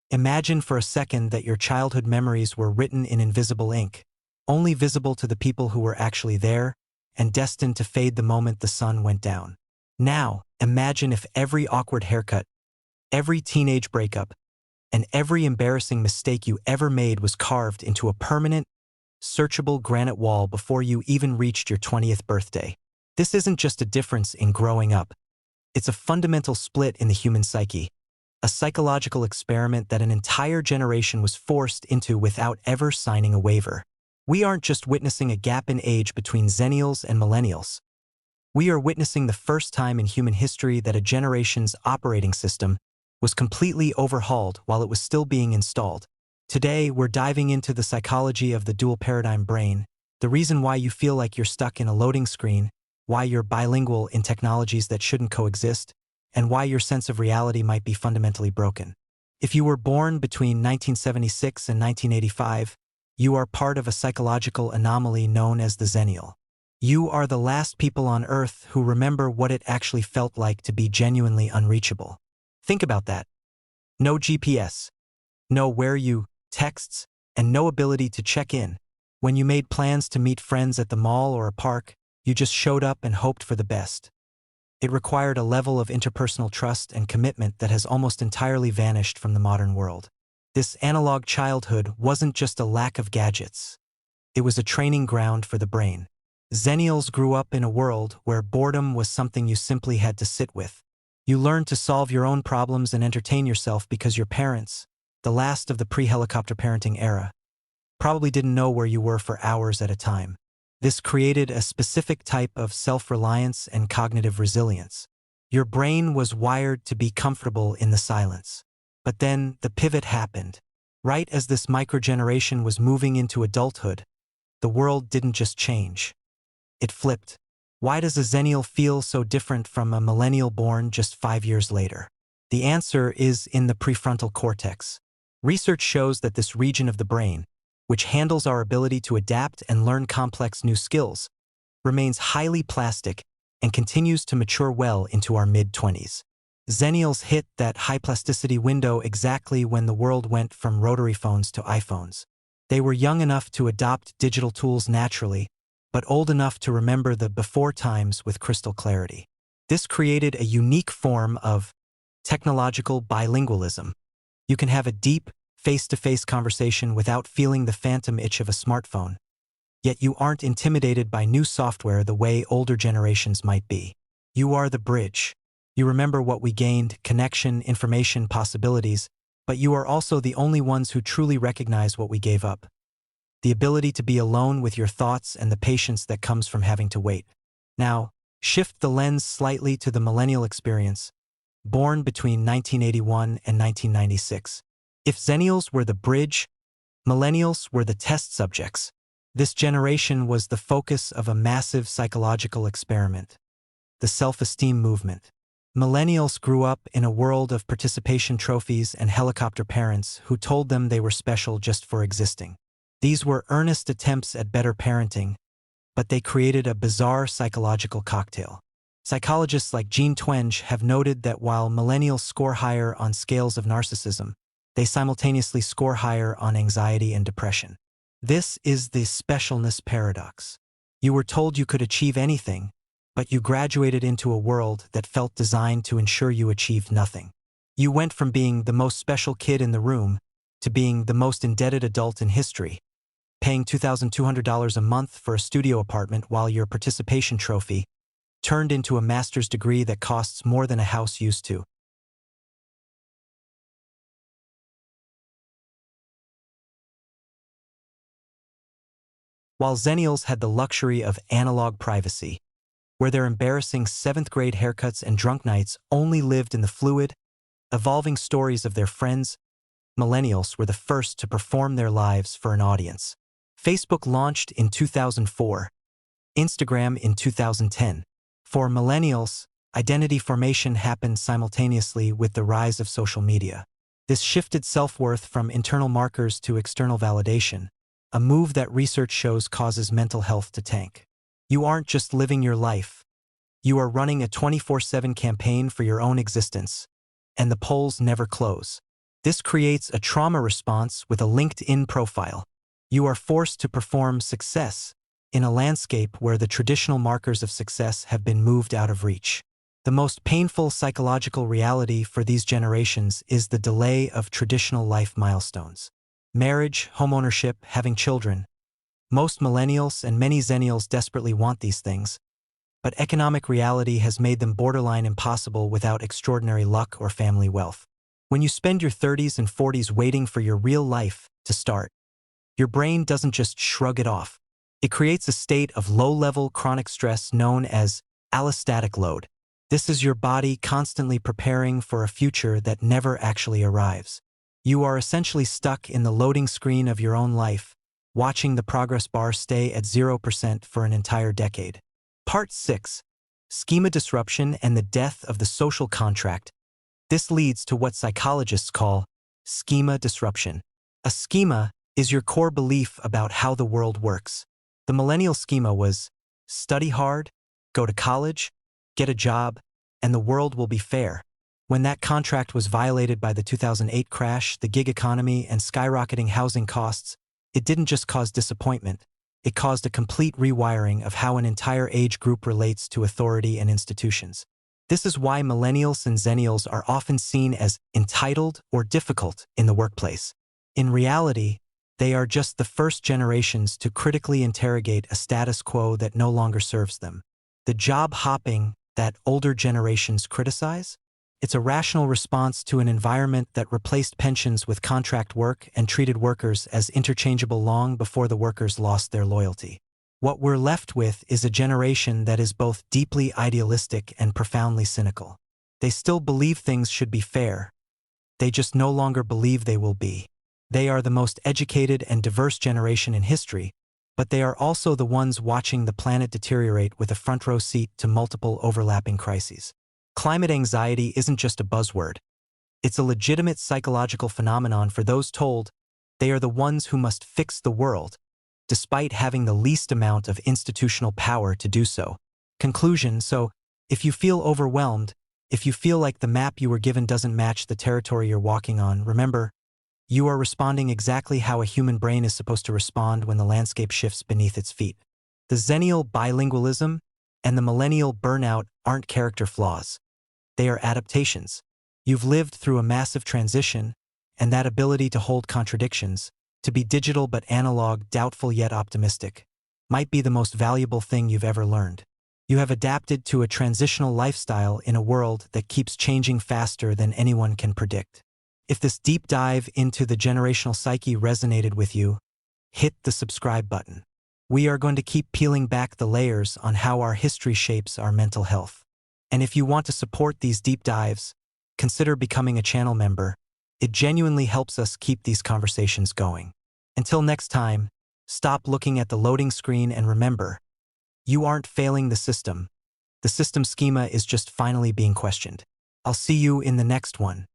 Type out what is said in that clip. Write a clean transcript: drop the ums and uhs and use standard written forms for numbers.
Imagine for a second that your childhood memories were written in invisible ink, only visible to the people who were actually there, and destined to fade the moment the sun went down. Now, imagine if every awkward haircut, every teenage breakup, and every embarrassing mistake you ever made was carved into a permanent, searchable granite wall before you even reached your 20th birthday. This isn't just a difference in growing up. It's a fundamental split in the human psyche, a psychological experiment that an entire generation was forced into without ever signing a waiver. We aren't just witnessing a gap in age between Xennials and Millennials. We are witnessing the first time in human history that a generation's operating system was completely overhauled while it was still being installed. Today, we're diving into the psychology of the dual paradigm brain, the reason why you feel like you're stuck in a loading screen, why you're bilingual in technologies that shouldn't coexist, and why your sense of reality might be fundamentally broken. If you were born between 1976 and 1985, you are part of a psychological anomaly known as the Xennial. You are the last people on Earth who remember what it actually felt like to be genuinely unreachable. Think about that. No GPS, no where you texts, and no ability to check in. When you made plans to meet friends at the mall or a park, you just showed up and hoped for the best. It required a level of interpersonal trust and commitment that has almost entirely vanished from the modern world. This analog childhood wasn't just a lack of gadgets. It was a training ground for the brain. Xennials grew up in a world where boredom was something you simply had to sit with. You learned to solve your own problems and entertain yourself because your parents, the last of the pre-helicopter parenting era, probably didn't know where you were for hours at a time. This created a specific type of self-reliance and cognitive resilience. Your brain was wired to be comfortable in the silence. But then the pivot happened. Right as this microgeneration was moving into adulthood, the world didn't just change. It flipped. Why does a Xennial feel so different from a millennial born just 5 years later? The answer is in the prefrontal cortex. Research shows that this region of the brain, which handles our ability to adapt and learn complex new skills, remains highly plastic and continues to mature well into our mid-20s. Xennials hit that high plasticity window exactly when the world went from rotary phones to iPhones. They were young enough to adopt digital tools naturally, but old enough to remember the before times with crystal clarity. This created a unique form of technological bilingualism. You can have a deep, face-to-face conversation without feeling the phantom itch of a smartphone. Yet you aren't intimidated by new software the way older generations might be. You are the bridge. You remember what we gained, connection, information, possibilities, but you are also the only ones who truly recognize what we gave up. The ability to be alone with your thoughts and the patience that comes from having to wait. Now, shift the lens slightly to the millennial experience, born between 1981 and 1996. If Xennials were the bridge, millennials were the test subjects. This generation was the focus of a massive psychological experiment, the self-esteem movement. Millennials grew up in a world of participation trophies and helicopter parents who told them they were special just for existing. These were earnest attempts at better parenting, but they created a bizarre psychological cocktail. Psychologists like Jean Twenge have noted that while millennials score higher on scales of narcissism, they simultaneously score higher on anxiety and depression. This is the specialness paradox. You were told you could achieve anything, but you graduated into a world that felt designed to ensure you achieved nothing. You went from being the most special kid in the room to being the most indebted adult in history, paying $2,200 a month for a studio apartment while your participation trophy turned into a master's degree that costs more than a house used to. While Xennials had the luxury of analog privacy, where their embarrassing 7th grade haircuts and drunk nights only lived in the fluid, evolving stories of their friends, millennials were the first to perform their lives for an audience. Facebook launched in 2004, Instagram in 2010. For millennials, identity formation happened simultaneously with the rise of social media. This shifted self-worth from internal markers to external validation, a move that research shows causes mental health to tank. You aren't just living your life. You are running a 24/7 campaign for your own existence, and the polls never close. This creates a trauma response with a LinkedIn profile. You are forced to perform success in a landscape where the traditional markers of success have been moved out of reach. The most painful psychological reality for these generations is the delay of traditional life milestones. Marriage, homeownership, having children. Most millennials and many xennials desperately want these things, but economic reality has made them borderline impossible without extraordinary luck or family wealth. When you spend your 30s and 40s waiting for your real life to start, your brain doesn't just shrug it off. It creates a state of low-level chronic stress known as allostatic load. This is your body constantly preparing for a future that never actually arrives. You are essentially stuck in the loading screen of your own life, watching the progress bar stay at 0% for an entire decade. Part 6. Schema disruption and the death of the social contract. This leads to what psychologists call schema disruption. A schema is your core belief about how the world works. The millennial schema was study hard, go to college, get a job, and the world will be fair. When that contract was violated by the 2008 crash, the gig economy, and skyrocketing housing costs, it didn't just cause disappointment. It caused a complete rewiring of how an entire age group relates to authority and institutions. This is why millennials and xennials are often seen as entitled or difficult in the workplace. In reality, they are just the first generations to critically interrogate a status quo that no longer serves them. The job hopping that older generations criticize? It's a rational response to an environment that replaced pensions with contract work and treated workers as interchangeable long before the workers lost their loyalty. What we're left with is a generation that is both deeply idealistic and profoundly cynical. They still believe things should be fair. They just no longer believe they will be. They are the most educated and diverse generation in history, but they are also the ones watching the planet deteriorate with a front-row seat to multiple overlapping crises. Climate anxiety isn't just a buzzword. It's a legitimate psychological phenomenon for those told they are the ones who must fix the world, despite having the least amount of institutional power to do so. Conclusion: so, if you feel overwhelmed, if you feel like the map you were given doesn't match the territory you're walking on, remember, you are responding exactly how a human brain is supposed to respond when the landscape shifts beneath its feet. The xennial bilingualism and the millennial burnout aren't character flaws. They are adaptations. You've lived through a massive transition, and that ability to hold contradictions, to be digital but analog, doubtful yet optimistic, might be the most valuable thing you've ever learned. You have adapted to a transitional lifestyle in a world that keeps changing faster than anyone can predict. If this deep dive into the generational psyche resonated with you, hit the subscribe button. We are going to keep peeling back the layers on how our history shapes our mental health. And if you want to support these deep dives, consider becoming a channel member. It genuinely helps us keep these conversations going. Until next time, stop looking at the loading screen and remember, you aren't failing the system. The system schema is just finally being questioned. I'll see you in the next one.